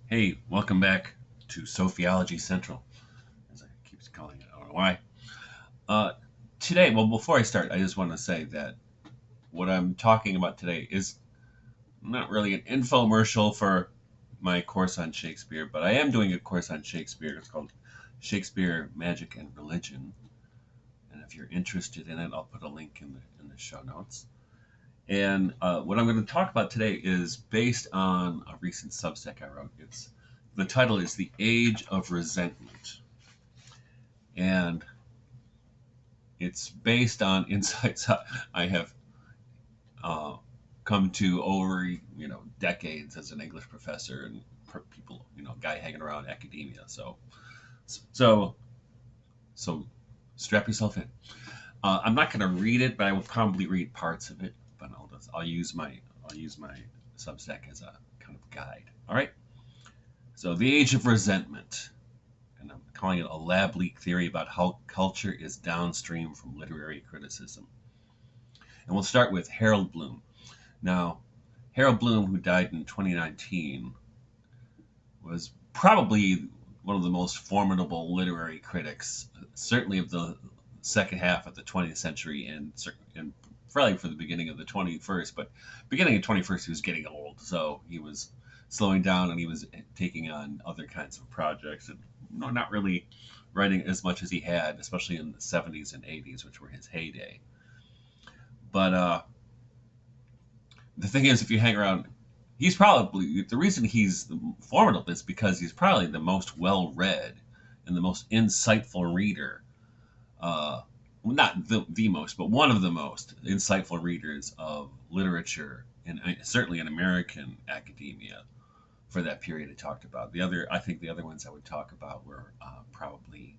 Hey, welcome back to Sophiology Central, as I keep calling it. I don't know why. Uh, Today, well, before I start, I just want to say that what I'm talking about today is not really an infomercial for my course on Shakespeare, but I am doing a course on Shakespeare. It's called Shakespeare, Magic, and Religion. And if you're interested in it, I'll put a link in the show notes. And what I'm going to talk about today is based on a recent Substack I wrote. It's the title is "The Age of Resentment," and it's based on insights I have uh, come to over decades as an English professor and people guy hanging around academia. So so strap yourself in. I'm not going to read it, but I will probably read parts of it. But I'll use my Substack as a kind of guide. All right. So the Age of Resentment, and I'm calling it a lab leak theory about how culture is downstream from literary criticism. And we'll start with Harold Bloom. Now, Harold Bloom, who died in 2019, was probably one of the most formidable literary critics, certainly of the second half of the 20th century and probably for the beginning of the 21st. But beginning of 21st, he was getting old, so he was slowing down and he was taking on other kinds of projects and not really writing as much as he had, especially in the 70s and 80s, which were his heyday. But the thing is, if you hang around, he's probably the reason he's formidable is because he's probably the most well-read and the most insightful reader. Well, not the most, but one of the most insightful readers of literature, and certainly in American academia for that period I talked about. I think the other ones I would talk about were probably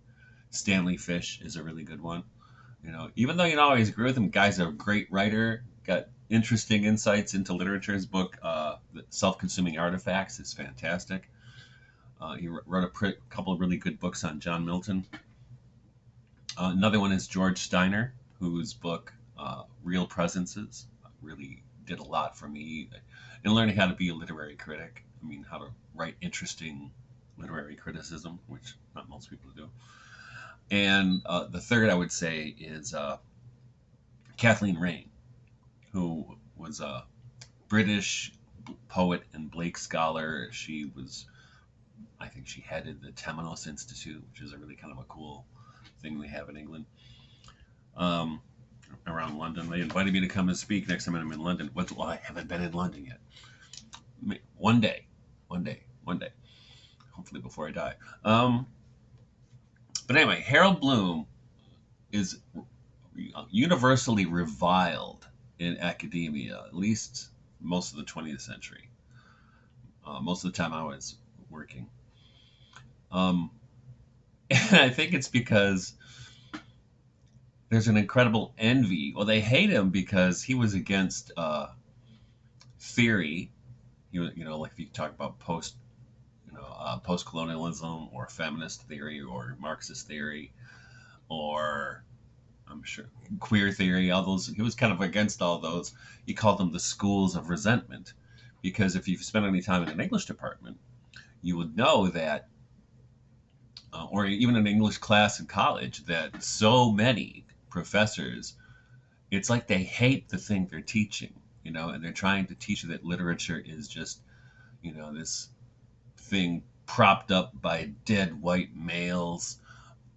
Stanley Fish is a really good one. Even though you don't always agree with him, guy's a great writer, got interesting insights into literature. His book, Self-Consuming Artifacts, is fantastic. He wrote couple of really good books on John Milton. Another one is George Steiner, whose book, Real Presences, really did a lot for me in learning how to be a literary critic. I mean, how to write interesting literary criticism, which not most people do. And the third I would say is Kathleen Raine, who was a British poet and Blake scholar. I think she headed the Temenos Institute, which is a really kind of a cool thing we have in England. Um, Around London, they invited me to come and speak next time I'm in London. Well, I haven't been in London yet. One day, one day, hopefully before I die. But anyway, Harold Bloom is universally reviled in academia, at least most of the 20th century. Most of the time I was working. Um, and I think it's because there's an incredible envy. Well, they hate him because he was against theory. Like if you talk about post-colonialism or feminist theory or Marxist theory or I'm sure queer theory, all those. He was kind of against all those. He called them the schools of resentment, because if you've spent any time in an English department, you would know that, or even an English class in college, that so many professors, it's like they hate the thing they're teaching, and they're trying to teach you that literature is just, this thing propped up by dead white males,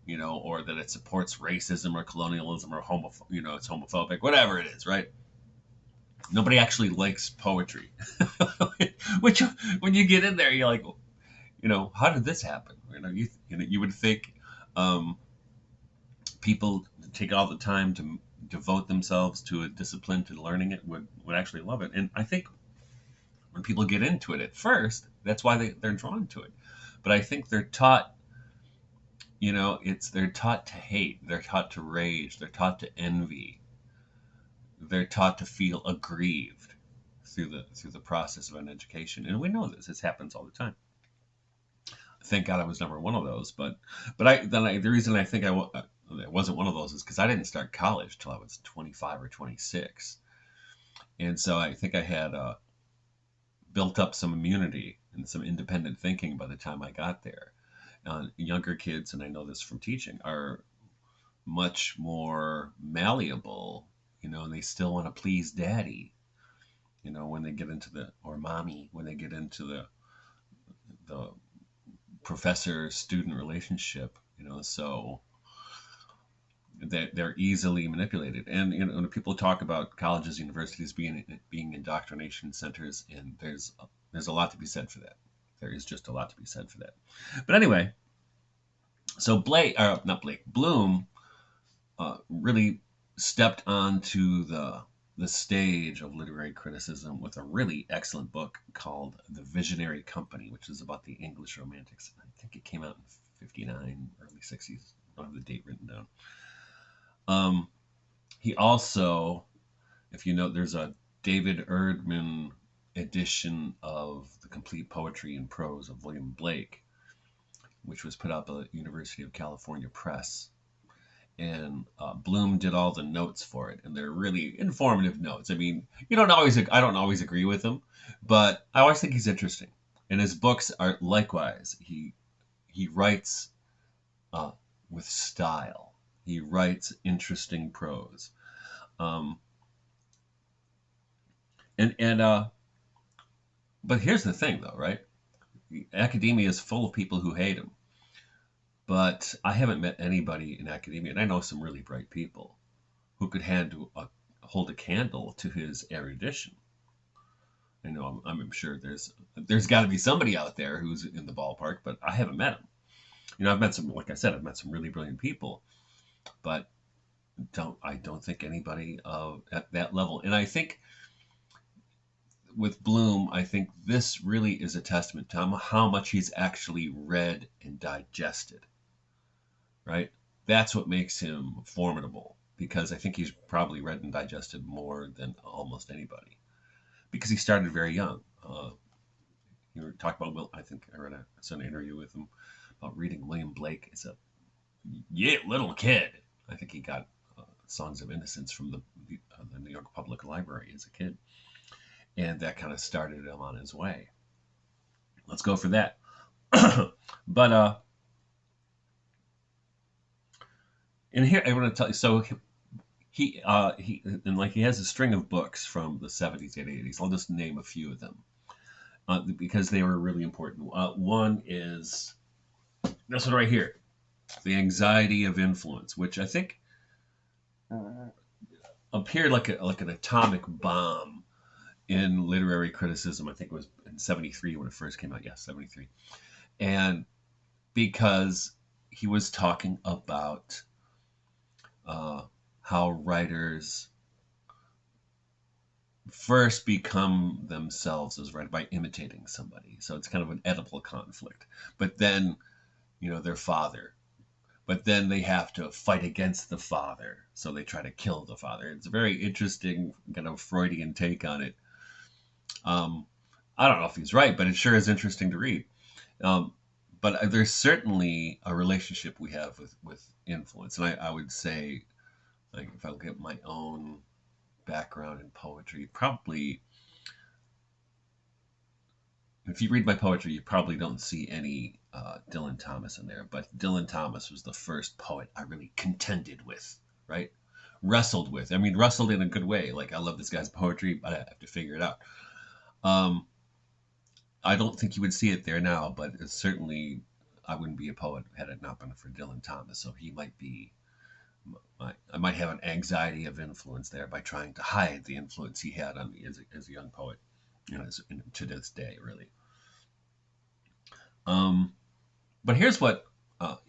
or that it supports racism or colonialism or it's homophobic, whatever it is, right? Nobody actually likes poetry, which when you get in there, you're like, how did this happen? You would think um, people take all the time to devote themselves to a discipline to learning it would actually love it, and I think when people get into it at first, that's why they're drawn to it. But I think they're taught they're taught to hate, they're taught to rage, they're taught to envy, they're taught to feel aggrieved through the process of an education, and we know this happens all the time. Thank God I was never one of those, but the reason I think I wasn't one of those is because I didn't start college till I was 25 or 26, and so I think I had built up some immunity and some independent thinking by the time I got there. Younger kids, and I know this from teaching, are much more malleable, and they still want to please daddy, when they get into or mommy, when they get into the professor student relationship, so they're easily manipulated. And when people talk about colleges, universities being indoctrination centers, and there's a lot to be said for that. There is just a lot to be said for that. But anyway, so Bloom really stepped onto the stage of literary criticism with a really excellent book called The Visionary Company, which is about the English Romantics. I think it came out in 59, early 60s. I don't have the date written down. He also, if you know, there's a David Erdman edition of The Complete Poetry and Prose of William Blake, which was put out by the University of California Press. And Bloom did all the notes for it, and they're really informative notes. I mean, I don't always agree with him, but I always think he's interesting. And his books are likewise. He writes with style. He writes interesting prose. But here's the thing, though, right? Academia is full of people who hate him. But I haven't met anybody in academia, and I know some really bright people, who could hold a candle to his erudition. I know I'm sure there's got to be somebody out there who's in the ballpark, but I haven't met him. I've met some, like I said, I've met some really brilliant people, but I don't think anybody at that level. And I think with Bloom, I think this really is a testament to how much he's actually read and digested. Right? That's what makes him formidable, because I think he's probably read and digested more than almost anybody, because he started very young. You were talking about I think I read an interview with him about reading William Blake as a little kid. I think he got Songs of Innocence from the New York Public Library as a kid, and that kind of started him on his way. Let's go for that. But and here I want to tell you. So he has a string of books from the 70s and 80s. I'll just name a few of them because they were really important. One is this one right here, The Anxiety of Influence, which I think appeared like an atomic bomb in literary criticism. I think it was in 73 when it first came out. Yeah, 73. And because he was talking about how writers first become themselves as writers by imitating somebody. So it's kind of an Oedipal conflict. But then, their father. But then they have to fight against the father. So they try to kill the father. It's a very interesting kind of Freudian take on it. I don't know if he's right, but it sure is interesting to read. But there's certainly a relationship we have with influence. And I would say, like, if I look at my own background in poetry, probably, if you read my poetry, you probably don't see any Dylan Thomas in there. But Dylan Thomas was the first poet I really contended with, right? Wrestled with. I mean, wrestled in a good way. Like, I love this guy's poetry, but I have to figure it out. I don't think you would see it there now, but it's certainly, I wouldn't be a poet had it not been for Dylan Thomas. So he might be, I might have an anxiety of influence there by trying to hide the influence he had on me as a young poet, to this day, really. But here's what,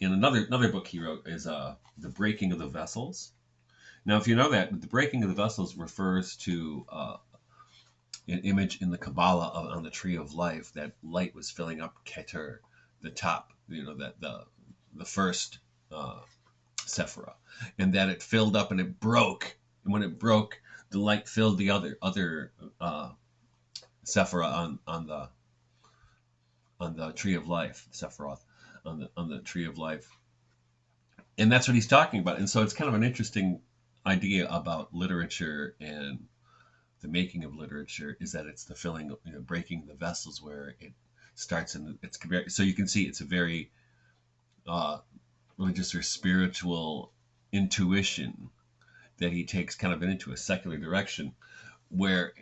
in another book he wrote is The Breaking of the Vessels. Now, if you know that, the Breaking of the Vessels refers to an image in the Kabbalah on the Tree of Life, that light was filling up Keter, the top, that the first Sephirah, and that it filled up and it broke. And when it broke, the light filled the other Sephirah on the Tree of Life, Sephiroth, on the Tree of Life. And that's what he's talking about. And so it's kind of an interesting idea about literature and the making of literature is that it's the filling, breaking the vessels where it starts, and it's very, so you can see it's a very uh, religious or spiritual intuition that he takes kind of into a secular direction where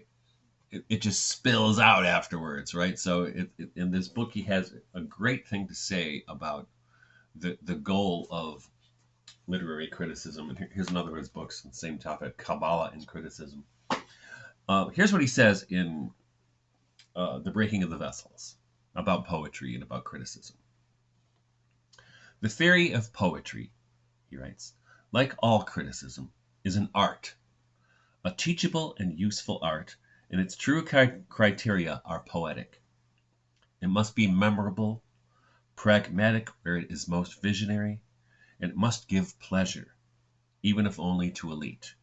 it just spills out afterwards, right? So in this book, he has a great thing to say about the goal of literary criticism. And here's another of his books on the same topic, Kabbalah and Criticism. Here's what he says in The Breaking of the Vessels about poetry and about criticism. The theory of poetry, he writes, like all criticism, is an art, a teachable and useful art, and its true criteria are poetic. It must be memorable, pragmatic where it is most visionary, and it must give pleasure, even if only to an elite.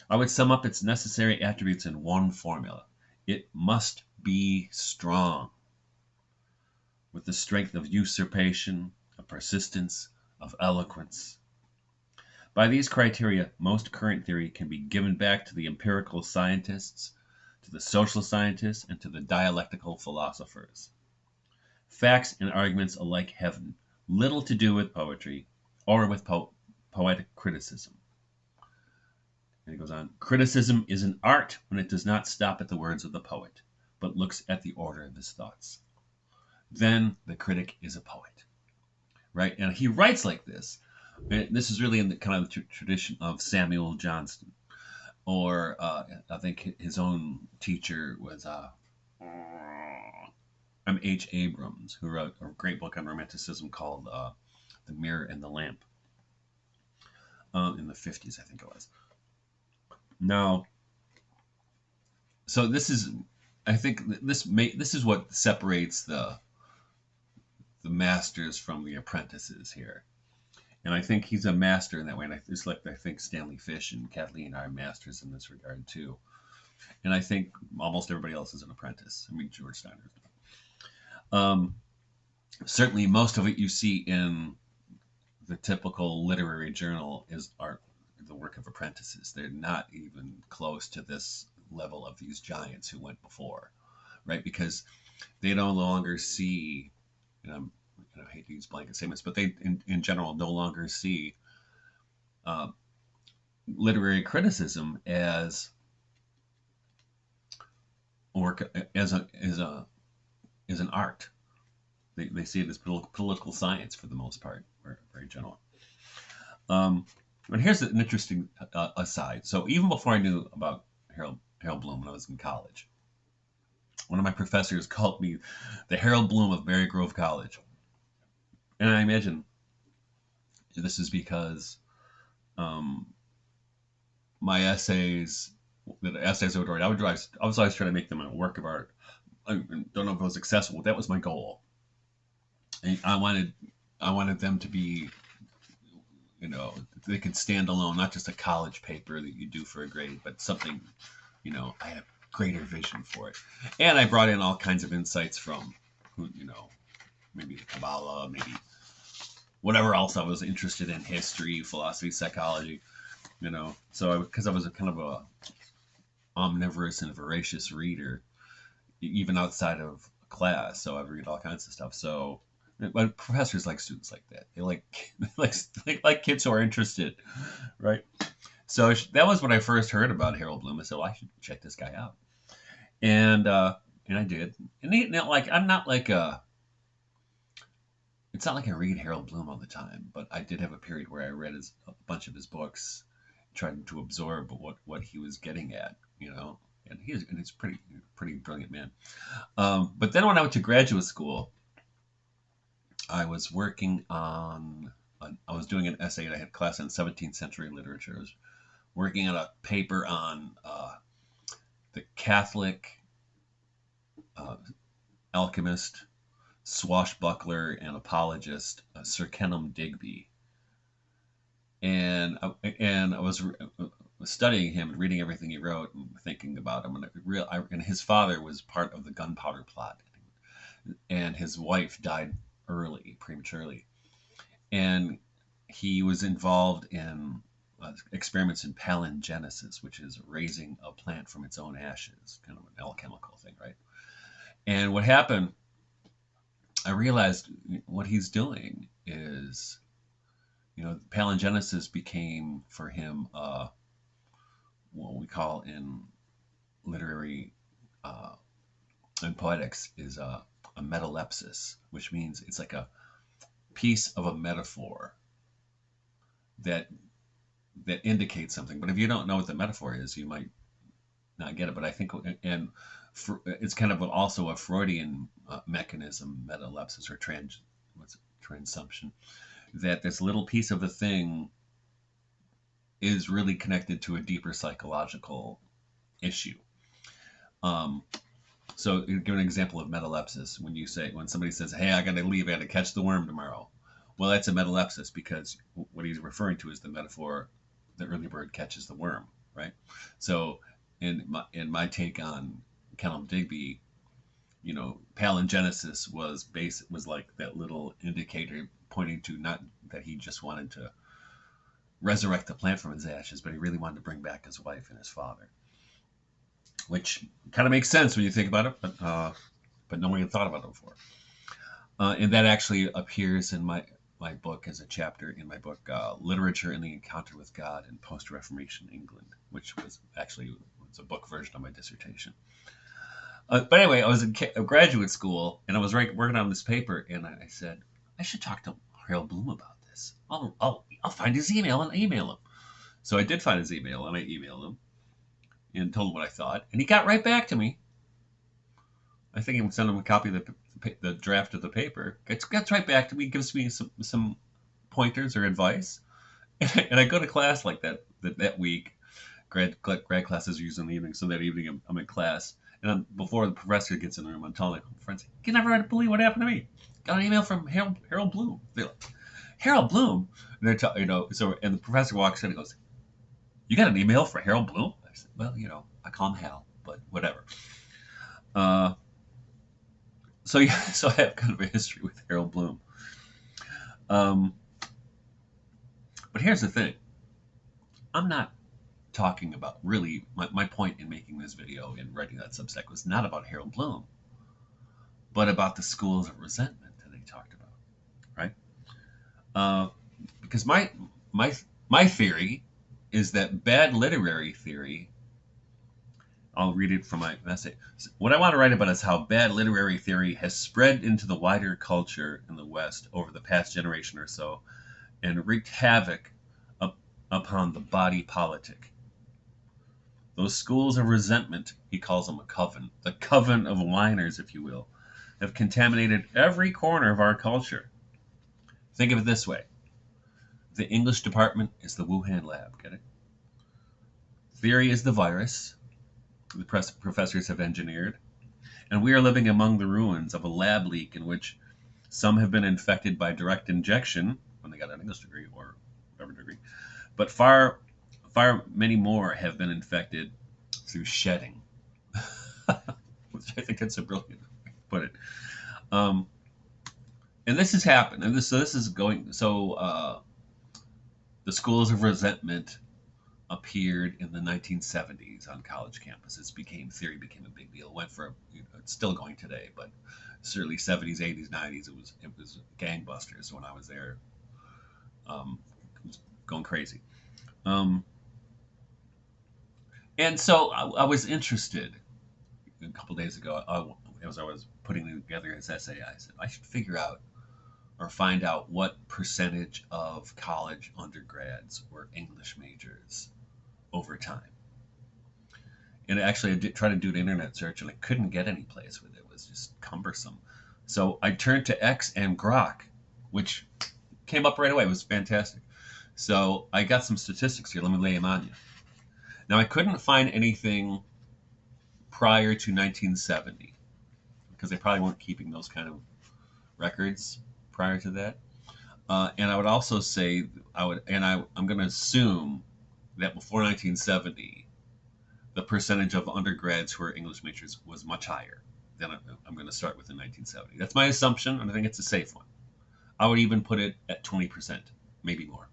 I would sum up its necessary attributes in one formula. It must be strong, with the strength of usurpation, of persistence, of eloquence. By these criteria, most current theory can be given back to the empirical scientists, to the social scientists, and to the dialectical philosophers. Facts and arguments alike have little to do with poetry or with poetic criticism. And he goes on, criticism is an art when it does not stop at the words of the poet, but looks at the order of his thoughts. Then the critic is a poet, right? And he writes like this. And this is really in the kind of the tradition of Samuel Johnston, or I think his own teacher was M.H. Abrams, who wrote a great book on romanticism called The Mirror and the Lamp in the 50s, I think it was. Now, so this is, I think this is what separates the masters from the apprentices here. And I think he's a master in that way. And it's like I think Stanley Fish and Kathleen are masters in this regard too. And I think almost everybody else is an apprentice. I mean, George Steiner. Certainly, most of what you see in the typical literary journal are the work of apprentices. They're not even close to this level of these giants who went before, right? Because they no longer see, I hate to use blanket statements, but they, in general, no longer see literary criticism as an art. They see it as political science for the most part, very general. And here's an interesting aside. So even before I knew about Harold Bloom when I was in college, one of my professors called me the Harold Bloom of Berry Grove College. And I imagine this is because my essays I would write, I was always trying to make them a work of art. I don't know if it was successful, but that was my goal. And I wanted them to be, they could stand alone, not just a college paper that you do for a grade, but something, I had a greater vision for it. And I brought in all kinds of insights from, maybe the Kabbalah, maybe whatever else I was interested in, history, philosophy, psychology, So because I was a kind of a omnivorous and voracious reader, even outside of class, so I read all kinds of stuff. So, but professors like students like that. They like kids who are interested, right? So that was when I first heard about Harold Bloom. I said, well, I should check this guy out, and I did. And I'm not like it's not like I read Harold Bloom all the time, but I did have a period where I read a bunch of his books, trying to absorb what he was getting at, And he's pretty brilliant man. But then when I went to graduate school, I was working on I was doing an essay, and I had class on 17th century literature. I was working on a paper on the Catholic alchemist, swashbuckler, and apologist Sir Kenelm Digby. And I was studying him and reading everything he wrote and thinking about him. And his father was part of the Gunpowder Plot, and his wife died prematurely, and he was involved in experiments in palingenesis, which is raising a plant from its own ashes, kind of an alchemical thing, right? And what happened, I realized what he's doing is, palingenesis became for him what we call in literary and poetics is a metalepsis, which means it's like a piece of a metaphor that indicates something. But if you don't know what the metaphor is, you might not get it. But I think, and it's kind of also a Freudian mechanism, metalepsis or transumption, that this little piece of a thing is really connected to a deeper psychological issue. So give an example of metalepsis. When somebody says, "Hey, I got to leave. I got to catch the worm tomorrow." Well, that's a metalepsis because what he's referring to is the metaphor, the early bird catches the worm, right? So in my take on Callum Digby, palingenesis was like that little indicator pointing to not that he just wanted to resurrect the plant from his ashes, but he really wanted to bring back his wife and his father, which kind of makes sense when you think about it, but no one had thought about it before. And that actually appears in my book as a chapter in my book, Literature and the Encounter with God in Post-Reformation England, which was actually a book version of my dissertation. But anyway, I was in graduate school, and I was working on this paper, and I said, I should talk to Harold Bloom about this. I'll find his email and email him. So I did find his email, and I emailed him and told him what I thought, and he got right back to me. I think I would send him a copy of the draft of the paper. Gets right back to me, gives me some pointers or advice, and I go to class like that week. Grad classes are usually in the evening, so that evening I'm in class, and before the professor gets in the room, I'm telling my friends, "You never believe what happened to me. Got an email from Harold Bloom." They're like, "Harold Bloom?" And they're so, and the professor walks in and goes, "You got an email for Harold Bloom?" I said, "Well, I call him Hal, but whatever." So yeah, so I have kind of a history with Harold Bloom. But here's the thing. I'm not talking about really, my point in making this video and writing that Substack was not about Harold Bloom, but about the schools of resentment that they talked about, right? Because my theory is that bad literary theory, I'll read it from my essay. What I want to write about is how bad literary theory has spread into the wider culture in the West over the past generation or so and wreaked havoc upon the body politic. Those schools of resentment, he calls them a coven, the coven of whiners, if you will, have contaminated every corner of our culture. Think of it this way. The English department is the Wuhan lab, get it? Theory is the virus the professors have engineered, and we are living among the ruins of a lab leak in which some have been infected by direct injection when they got an English degree or whatever degree, but far many more have been infected through shedding. Which I think that's a brilliant way to put it. And this has happened, and this is going. So the schools of resentment appeared in the 1970s on college campuses. Theory became a big deal. Went for it's still going today, but certainly 70s, 80s, 90s. It was gangbusters when I was there. It was going crazy. And so I was interested. A couple days ago, as I was putting together his essay, I said I should figure out or find out what percentage of college undergrads were English majors over time. And actually, I did try to do an internet search, and I couldn't get any place with it. It was just cumbersome. So I turned to X and Grok, which came up right away. It was fantastic. So I got some statistics here. Let me lay them on you. Now, I couldn't find anything prior to 1970 because they probably weren't keeping those kind of records prior to that. And I would also say I'm going to assume that before 1970, the percentage of undergrads who are English majors was much higher than I'm going to start with in 1970. That's my assumption, and I think it's a safe one. I would even put it at 20%, maybe more.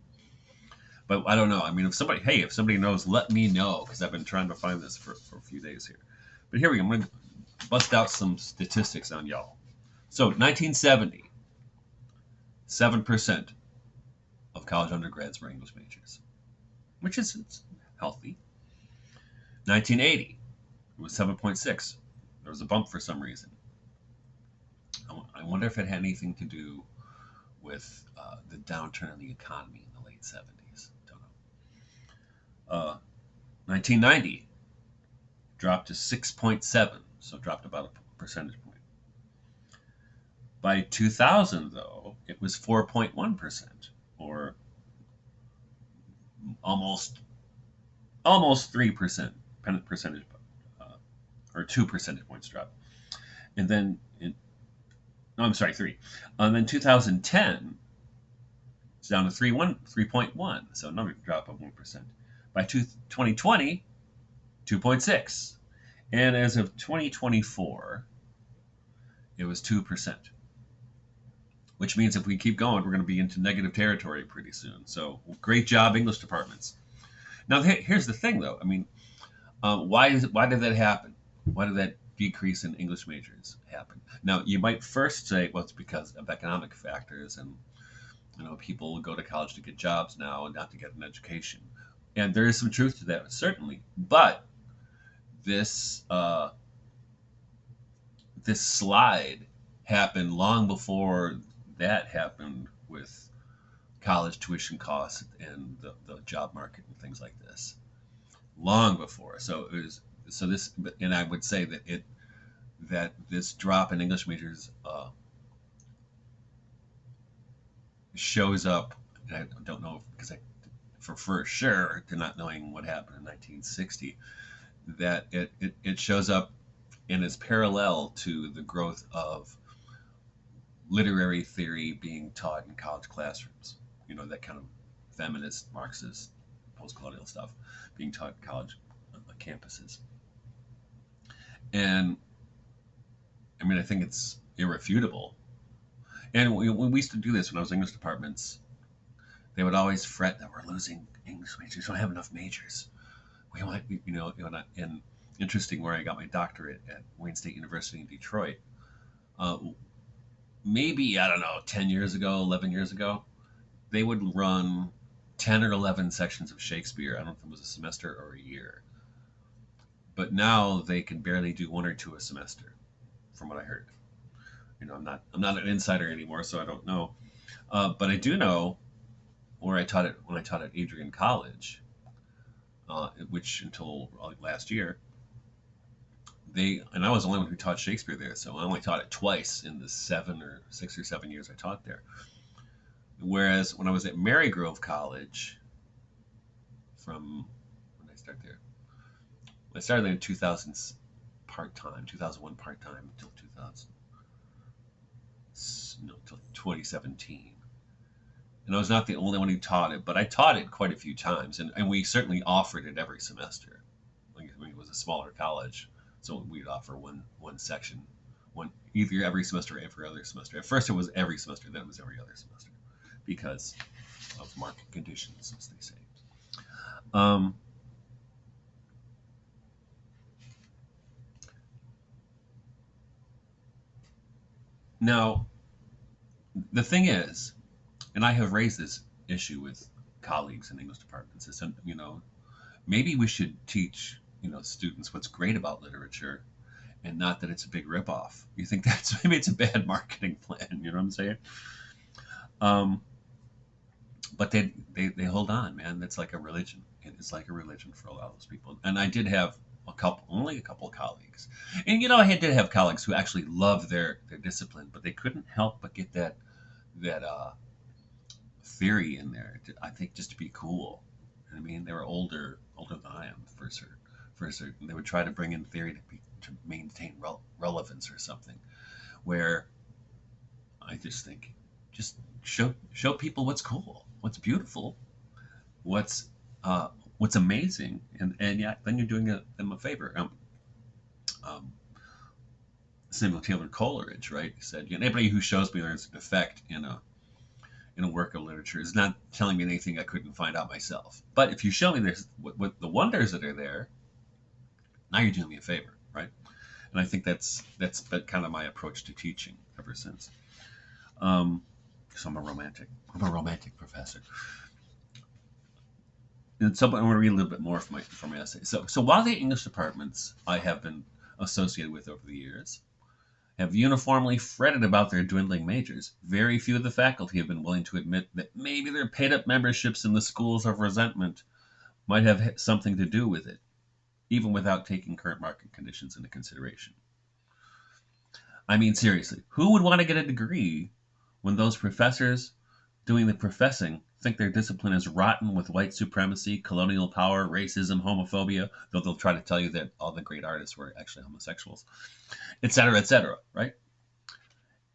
But I don't know. I mean, if somebody knows, let me know, because I've been trying to find this for a few days here. But here we go. I'm going to bust out some statistics on y'all. So 1970, 7% of college undergrads were English majors, which is it's healthy. 1980, it was 7.6. There was a bump for some reason. I wonder if it had anything to do with the downturn in the economy in the late 70s. Don't know. 1990 dropped to 6.7, so dropped about a percentage point. By 2000, though, it was 4.1%, or almost 3% percentage, or 2 percentage points drop. And then, no, I'm sorry, 3. And then 2010, it's down to 3.1, so another drop of 1%. By 2020, 2.6. And as of 2024, it was 2%. Which means if we keep going, we're going to be into negative territory pretty soon. So great job, English departments. Now, here's the thing, though. I mean, why did that happen? Why did that decrease in English majors happen? Now, you might first say, well, it's because of economic factors, and people go to college to get jobs now and not to get an education. And there is some truth to that, certainly. But this this slide happened long before that happened with college tuition costs and the job market and things like this. Long before. So it was this, and I would say that this drop in English majors shows up. I don't know because for sure, to not knowing what happened in 1960, that it shows up and is parallel to the growth of literary theory being taught in college classrooms. That kind of feminist, Marxist, post-colonial stuff being taught in college campuses. And I mean, I think it's irrefutable. And when we used to do this when I was English departments, they would always fret that we're losing English majors. We don't have enough majors. We might, and interesting, where I got my doctorate at Wayne State University in Detroit. Maybe, I don't know, 10 years ago, 11 years ago, they would run 10 or 11 sections of Shakespeare. I don't know if it was a semester or a year. But now they can barely do 1 or 2 a semester, from what I heard. I'm not an insider anymore, so I don't know. But I do know when I taught at Adrian College, which until last year, and I was the only one who taught Shakespeare there, so I only taught it twice in the 6 or 7 years I taught there. Whereas when I was at Marygrove College, from when I started there, I started there in 2000 part-time, 2001 part-time until 2017. And I was not the only one who taught it, but I taught it quite a few times, and we certainly offered it every semester. It was a smaller college, so we'd offer one section, either every semester or every other semester. At first it was every semester, then it was every other semester, because of market conditions, as they say. Now, the thing is, and I have raised this issue with colleagues in English departments, is maybe we should teach students what's great about literature, and not that it's a big ripoff. You think maybe it's a bad marketing plan? You know what I'm saying? But they hold on, man. It's like a religion. It's like a religion for a lot of those people. And I did have only a couple of colleagues, and I did have colleagues who actually loved their discipline, but they couldn't help but get that theory in there. I think just to be cool. I mean, they were older than I am for certain. They would try to bring in theory to maintain relevance or something. Where I just think, just show people what's cool, what's beautiful, what's amazing, and yeah, then you're doing them a favor. Samuel Taylor Coleridge, right? He said, anybody who shows me there's a defect in in a work of literature is not telling me anything I couldn't find out myself. But if you show me this, what the wonders that are there, now you're doing me a favor, right? And I think that's been kind of my approach to teaching ever since. So I'm a romantic. I'm a romantic professor. And so I'm going to read a little bit more from my essay. So while the English departments I have been associated with over the years have uniformly fretted about their dwindling majors, very few of the faculty have been willing to admit that maybe their paid-up memberships in the schools of resentment might have something to do with it, even without taking current market conditions into consideration. I mean, seriously, who would want to get a degree when those professors doing the professing think their discipline is rotten with white supremacy, colonial power, racism, homophobia, though they'll try to tell you that all the great artists were actually homosexuals, et cetera, right?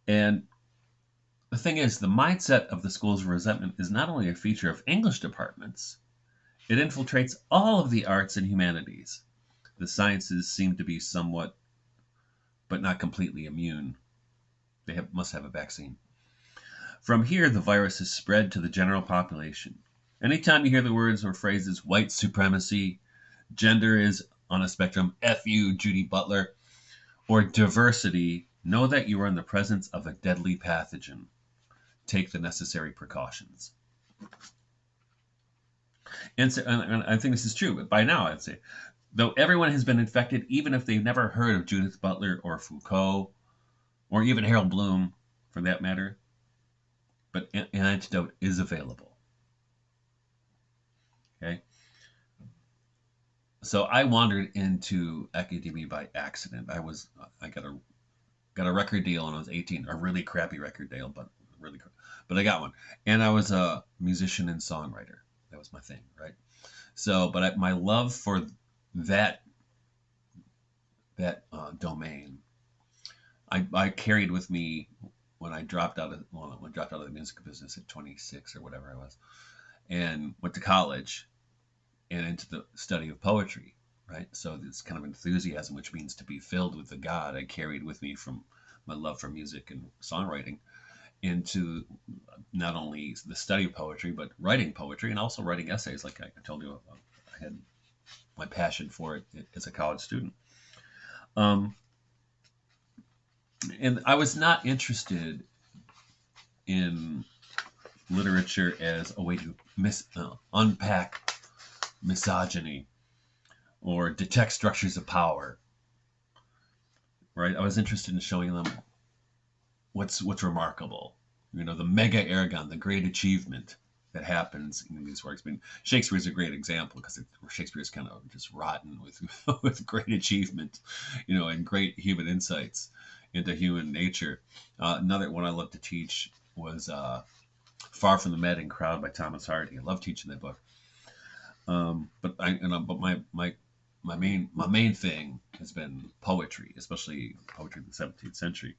And the thing is, the mindset of the school's resentment is not only a feature of English departments, it infiltrates all of the arts and humanities. The sciences seem to be somewhat, but not completely immune. Must have a vaccine. From here, the virus has spread to the general population. Anytime you hear the words or phrases white supremacy, gender is on a spectrum, F you, Judy Butler, or diversity, know that you are in the presence of a deadly pathogen. Take the necessary precautions. And I think this is true, but by now I'd say, though everyone has been infected, even if they've never heard of Judith Butler or Foucault, or even Harold Bloom, for that matter, but an antidote is available. Okay? So I wandered into academia by accident. I got a record deal when I was 18, a really crappy record deal, but I got one. And I was a musician and songwriter. That was my thing, right? So, but my love for that domain, I carried with me when I dropped out of the music business at 26 or whatever I was, and went to college and into the study of poetry, right? So this kind of enthusiasm, which means to be filled with the God, I carried with me from my love for music and songwriting into not only the study of poetry, but writing poetry and also writing essays. Like I told you, I had my passion for it as a college student. And I was not interested in literature as a way to unpack misogyny or detect structures of power. Right? I was interested in showing them what's remarkable. You know, the mega ergon, the great achievement that happens in these works. I mean, Shakespeare is a great example because Shakespeare is kind of just rotten with great achievement, you know, and great human insights into human nature. Another one I love to teach was Far from the Madding Crowd by Thomas Hardy. I love teaching that book. But my main thing has been poetry, especially poetry of the 17th century.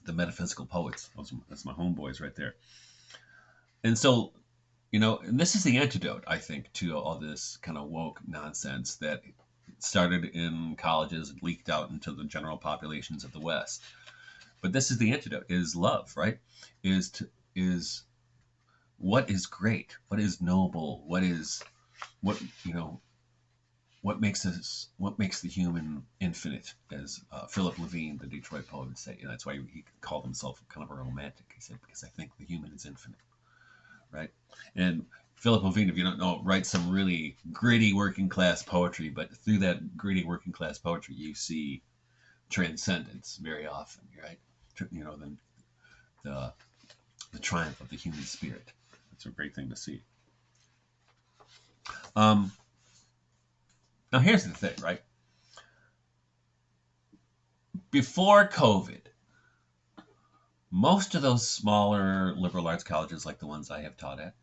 The metaphysical poets. That's my homeboys right there. And so, you know, and this is the antidote, I think, to all this kind of woke nonsense that started in colleges and leaked out into the general populations of the West. But this is the antidote: is love, right? Is what is great, what is noble, what makes the human infinite, as Philip Levine, the Detroit poet, would say. And that's why he called himself kind of a romantic. He said, because I think the human is infinite, right? And Philip Levine, if you don't know, writes some really gritty working class poetry, but through that gritty working class poetry, you see transcendence very often, right? You know, the triumph of the human spirit. That's a great thing to see. Now here's the thing, right? Before COVID, most of those smaller liberal arts colleges, like the ones I have taught at,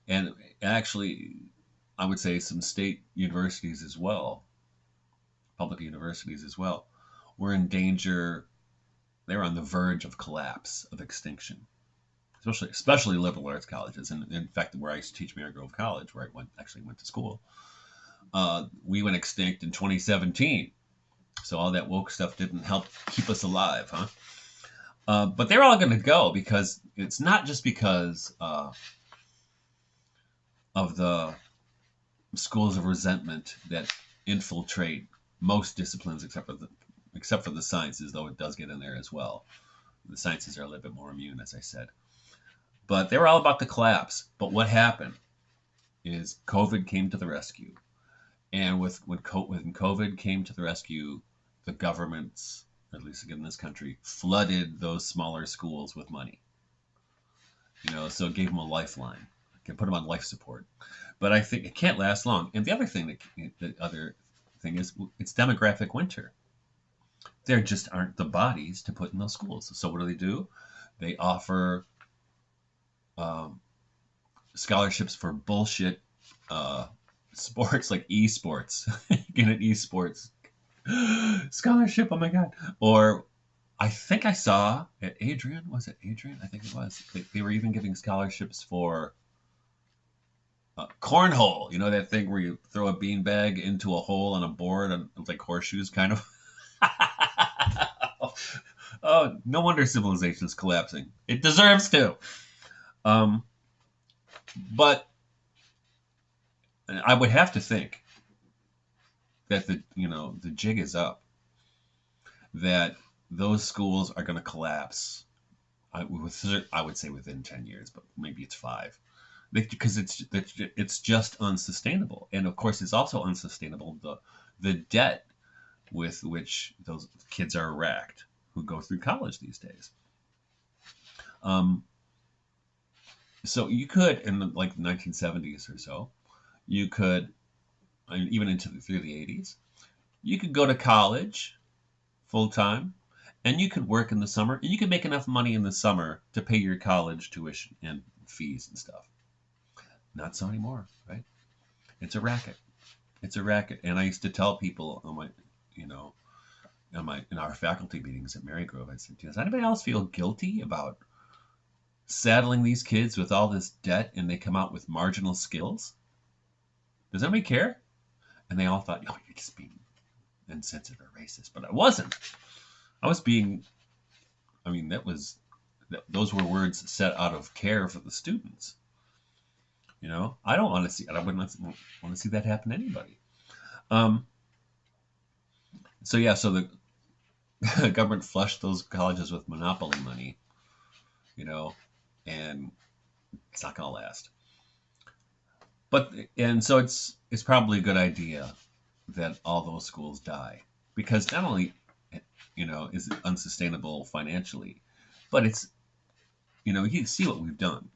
and actually, I would say some state universities as well, public universities as well, were in danger. They were on the verge of collapse, of extinction, especially liberal arts colleges. And in fact, where I used to teach Mary Grove College, where I went to school, we went extinct in 2017. So all that woke stuff didn't help keep us alive, huh? But they're all going to go because it's not just because of the schools of resentment that infiltrate most disciplines except for the sciences, though it does get in there as well. The sciences are a little bit more immune, as I said. But they were all about to collapse. But what happened is COVID came to the rescue. And when COVID came to the rescue, the governments, at least again in this country, flooded those smaller schools with money. So it gave them a lifeline. It can put them on life support. But I think it can't last long. And the other thing is it's demographic winter. There just aren't the bodies to put in those schools. So what do? They offer scholarships for bullshit sports like esports. Get an esports scholarship. Oh my god! Or I think I saw at Adrian. Was it Adrian? I think it was. They were even giving scholarships for cornhole. That thing where you throw a beanbag into a hole on a board and like horseshoes, kind of. Oh, no wonder civilization is collapsing. It deserves to. But I would have to think that the jig is up. That those schools are going to collapse. I would say within 10 years, but maybe it's 5, because it's just unsustainable. And of course, it's also unsustainable the debt with which those kids are racked who go through college these days. So you could, in the 1970s or so, you could, even through the 80s, you could go to college full time, and you could work in the summer, and you could make enough money in the summer to pay your college tuition and fees and stuff. Not so anymore, right? It's a racket. It's a racket. And I used to tell people in our faculty meetings at Marygrove, I said, does anybody else feel guilty about saddling these kids with all this debt and they come out with marginal skills? Does anybody care? And they all thought, you're just being insensitive or racist. But I wasn't. I was being, those were words said out of care for the students. I don't want to see, I wouldn't want to see that happen to anybody. So the government flushed those colleges with monopoly money, and it's not going to last. And so it's probably a good idea that all those schools die, because not only, is it unsustainable financially, but it's, you can see what we've done.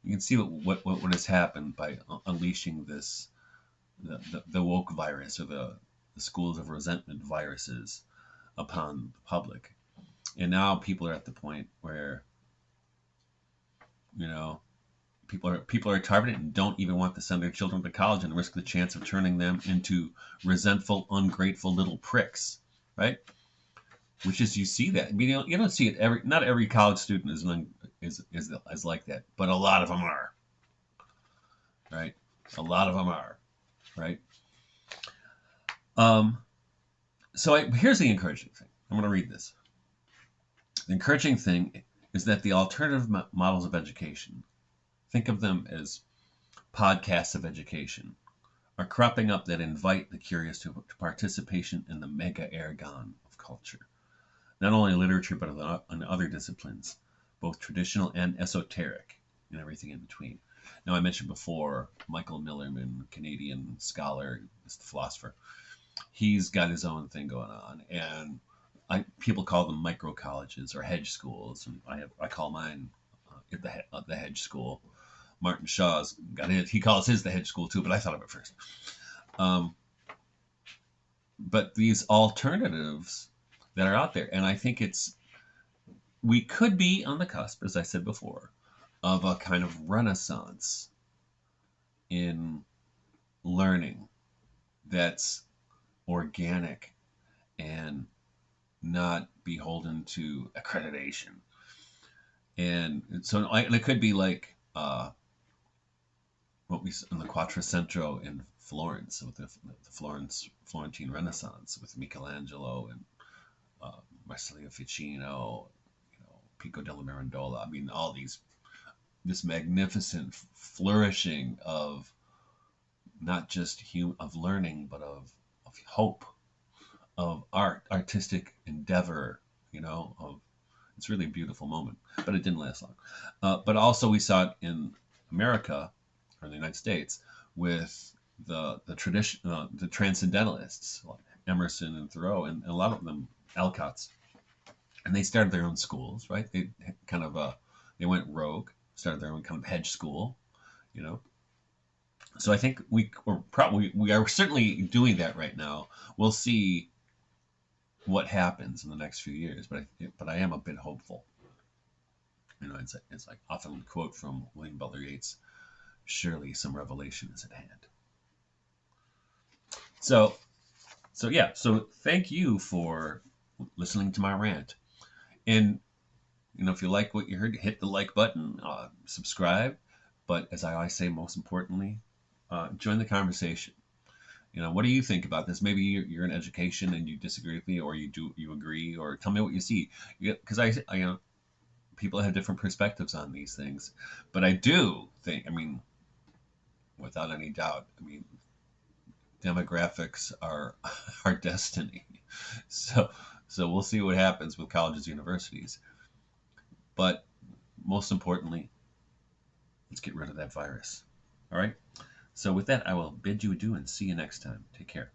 You can see what has happened by unleashing the woke virus, or the schools of resentment viruses upon the public. And now people are at the point where, people are targeted and don't even want to send their children to college and risk the chance of turning them into resentful, ungrateful little pricks, right? Which is, you see that. You don't see it not every college student is like that, but a lot of them are, right? A lot of them are, right? So here's the encouraging thing. I'm going to read this. The encouraging thing is that the alternative models of education, think of them as podcasts of education, are cropping up that invite the curious to participation in the mega ergon of culture. Not only literature, but in other disciplines, both traditional and esoteric, and everything in between. Now, I mentioned before Michael Millerman, Canadian scholar, is the philosopher. He's got his own thing going on, and people call them micro colleges or hedge schools, and I call mine the hedge school. Martin Shaw's got it. He calls his the hedge school too, but I thought of it first. But these alternatives that are out there, and I think we could be on the cusp, as I said before, of a kind of renaissance in learning that's organic and not beholden to accreditation. And so it could be like what we in the Quattrocento in Florence, with the Florentine Renaissance, with Michelangelo and Marsilio Ficino, Pico della Mirandola. I mean, all this magnificent flourishing of not just of learning, but of hope, of artistic endeavor. Of it's really a beautiful moment, but it didn't last long. But also, we saw it in America or the United States with the tradition, the transcendentalists like Emerson and Thoreau, and a lot of them Alcott's, and they started their own schools, right? They kind of they went rogue, started their own kind of hedge school, you know. So I think we are certainly doing that right now. We'll see what happens in the next few years, but I am a bit hopeful. It's like often a quote from William Butler Yeats: "Surely some revelation is at hand." So yeah. So thank you for listening to my rant. And if you like what you heard, hit the like button, subscribe. But as I always say, most importantly, join the conversation. What do you think about this? Maybe you're in education and you disagree with me, or you agree, or tell me what you see. Because people have different perspectives on these things, but I do think, without any doubt, demographics are our destiny. So we'll see what happens with colleges, universities. But most importantly, let's get rid of that virus. All right. So with that, I will bid you adieu and see you next time. Take care.